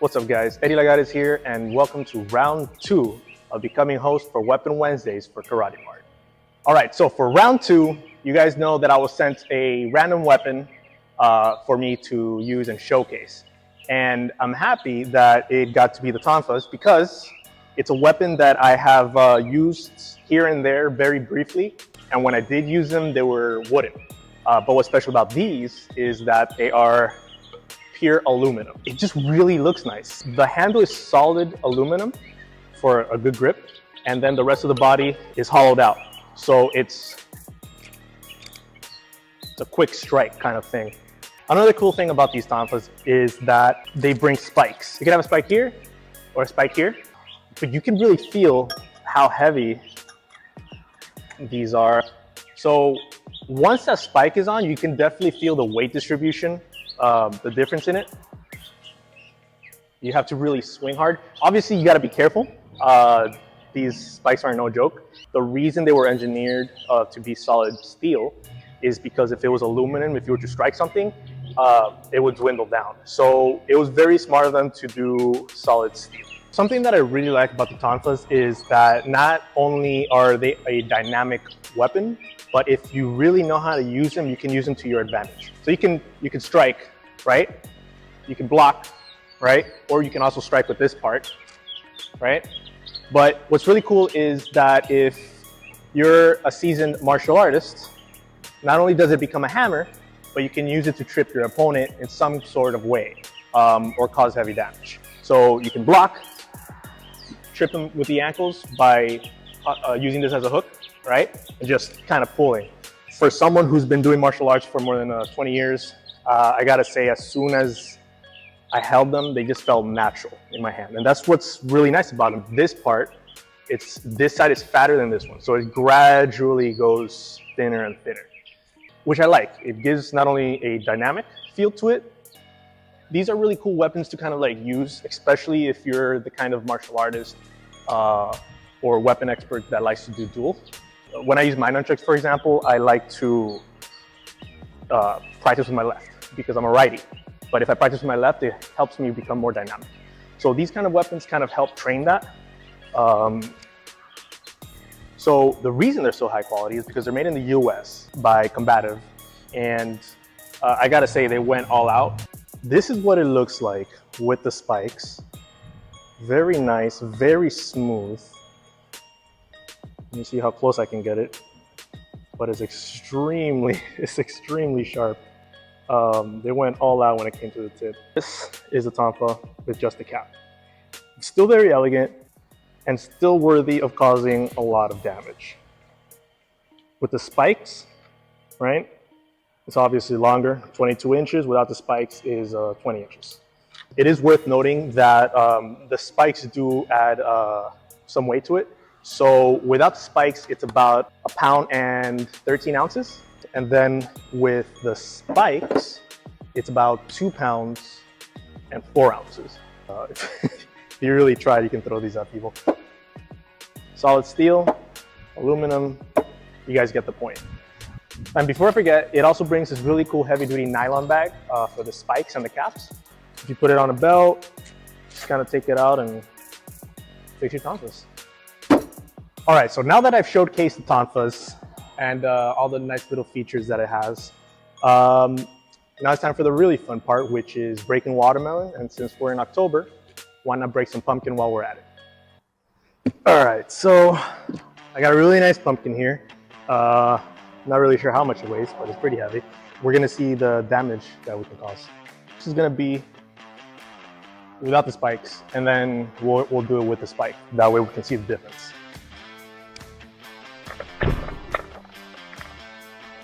What's up guys, Eddie Lagares here and welcome to round 2 of becoming host for Weapon Wednesdays for Karate Mart. Alright, so for round 2, you guys know that I was sent a random weapon for me to use and showcase. And I'm happy that it got to be the Tonfas because it's a weapon that I have used here and there very briefly. And when I did use them, they were wooden. But what's special about these is that they are pure aluminum. It just really looks nice. The handle is solid aluminum for a good grip, and then the rest of the body is hollowed out. So it's a quick strike kind of thing. Another cool thing about these Tonfas is that they bring spikes. You can have a spike here or a spike here, but you can really feel how heavy these are. So once that spike is on, you can definitely feel the weight distribution, the difference in it. You have to really swing hard. Obviously, you got to be careful. These spikes are no joke. The reason they were engineered to be solid steel is because if it was aluminum, if you were to strike something, it would dwindle down. So it was very smart of them to do solid steel. Something that I really like about the Tonfas is that not only are they a dynamic weapon, but if you really know how to use them, you can use them to your advantage. So you can strike, right? You can block, right? Or you can also strike with this part, right? But what's really cool is that if you're a seasoned martial artist, not only does it become a hammer, but you can use it to trip your opponent in some sort of way or cause heavy damage. So you can block, trip them with the ankles by using this as a hook, right? And just kind of pulling. For someone who's been doing martial arts for more than 20 years, I gotta say, as soon as I held them, they just felt natural in my hand. And that's what's really nice about them. This part, this side is fatter than this one. So it gradually goes thinner and thinner, which I like. It gives not only a dynamic feel to it, these are really cool weapons to kind of like use, especially if you're the kind of martial artist or weapon expert that likes to do dual. When I use my nunchucks, for example, I like to practice with my left because I'm a righty. But if I practice with my left, it helps me become more dynamic. So these kind of weapons kind of help train that. So the reason they're so high quality is because they're made in the US by Combative. And I gotta say, they went all out. This is what it looks like with the spikes. Very nice, very smooth. Let me see how close I can get it. But it's extremely sharp. They went all out when it came to the tip. This is a Tonfa with just a cap. It's still very elegant and still worthy of causing a lot of damage. With the spikes, right? It's obviously longer, 22 inches. Without the spikes is 20 inches. It is worth noting that the spikes do add some weight to it. So without the spikes, it's about 1 pound and 13 ounces. And then with the spikes, it's about 2 pounds and 4 ounces. If you really try, you can throw these at people. Solid steel, aluminum, you guys get the point. And before I forget, it also brings this really cool heavy-duty nylon bag for the spikes and the caps. If you put it on a belt, just kind of take it out and fix your Tonfas. All right, so now that I've showcased the Tonfas and all the nice little features that it has, now it's time for the really fun part, which is breaking watermelon. And since we're in October, why not break some pumpkin while we're at it? All right, so I got a really nice pumpkin here. Not really sure how much it weighs, but it's pretty heavy. We're gonna see the damage that we can cause. This is gonna be without the spikes, and then we'll do it with the spike. That way we can see the difference.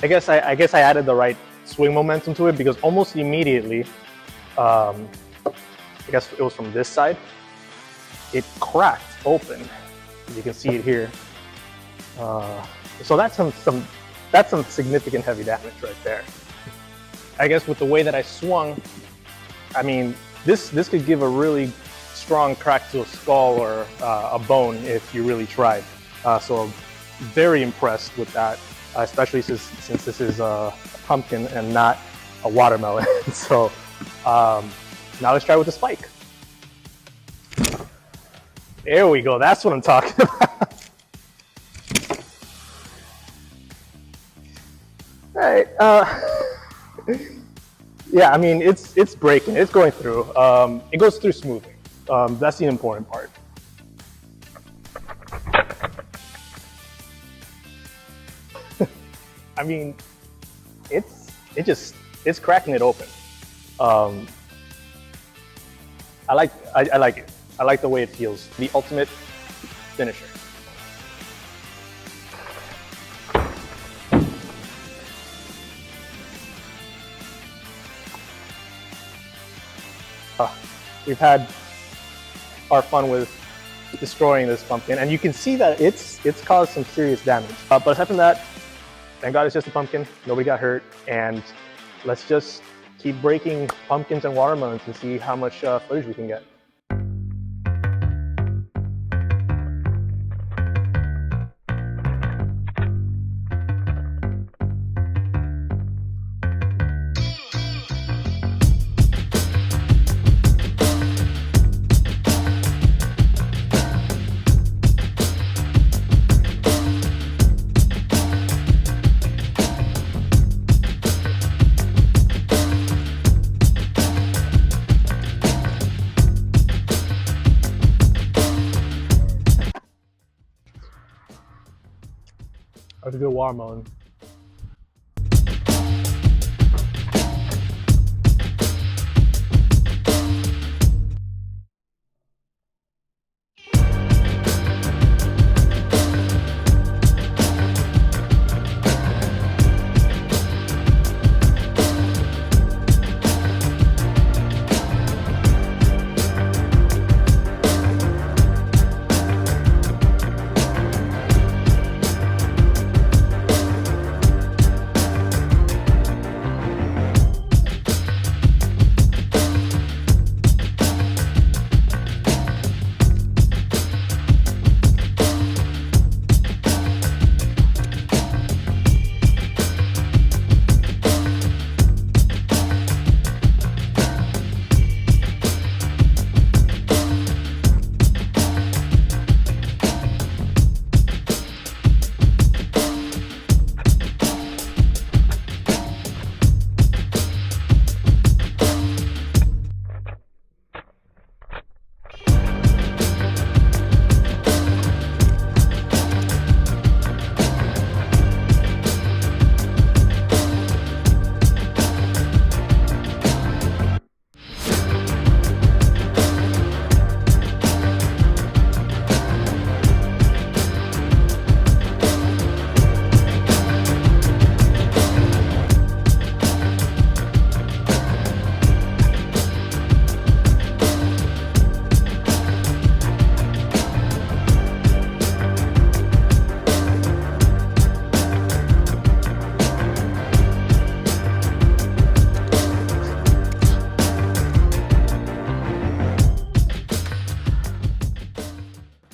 I guess I added the right swing momentum to it because almost immediately, I guess it was from this side, it cracked open. You can see it here. So that's some significant heavy damage right there. I guess with the way that I swung, I mean, this could give a really strong crack to a skull or a bone if you really tried. So very impressed with that. Especially since this is a pumpkin and not a watermelon. So now let's try with the spike. There we go. That's what I'm talking about. All right. Yeah, I mean, it's breaking. It's going through. It goes through smoothly. That's the important part. I mean, it's cracking it open. I like it. I like the way it feels. The ultimate finisher. We've had our fun with destroying this pumpkin, and you can see that it's caused some serious damage. But aside from that, thank God it's just a pumpkin. Nobody got hurt, and let's just keep breaking pumpkins and watermelons and see how much footage we can get. That's a good watermelon.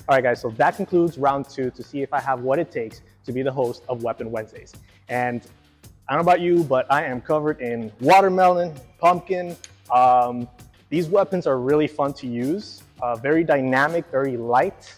All right, guys, so that concludes round 2 to see if I have what it takes to be the host of Weapon Wednesdays. And I don't know about you, but I am covered in watermelon, pumpkin. These weapons are really fun to use, very dynamic, very light.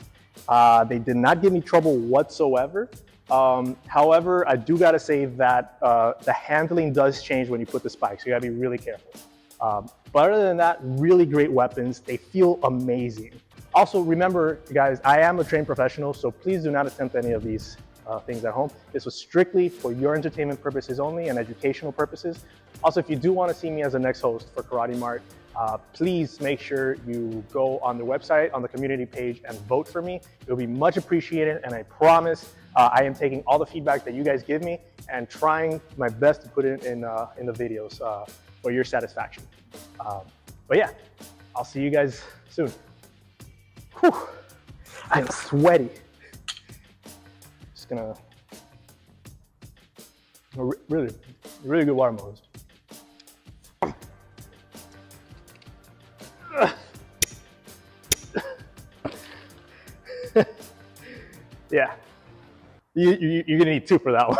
They did not give me trouble whatsoever. However, I do gotta say that the handling does change when you put the spikes, so you gotta be really careful. But other than that, really great weapons. They feel amazing. Also, remember, guys, I am a trained professional, so please do not attempt any of these things at home. This was strictly for your entertainment purposes only and educational purposes. Also, if you do want to see me as the next host for Karate Mart, please make sure you go on the website, on the community page, and vote for me. It will be much appreciated, and I promise I am taking all the feedback that you guys give me and trying my best to put it in the videos for your satisfaction. But yeah, I'll see you guys soon. Whew, I am sweaty. Just gonna, really good watermelons. Yeah, you're gonna need 2 for that one.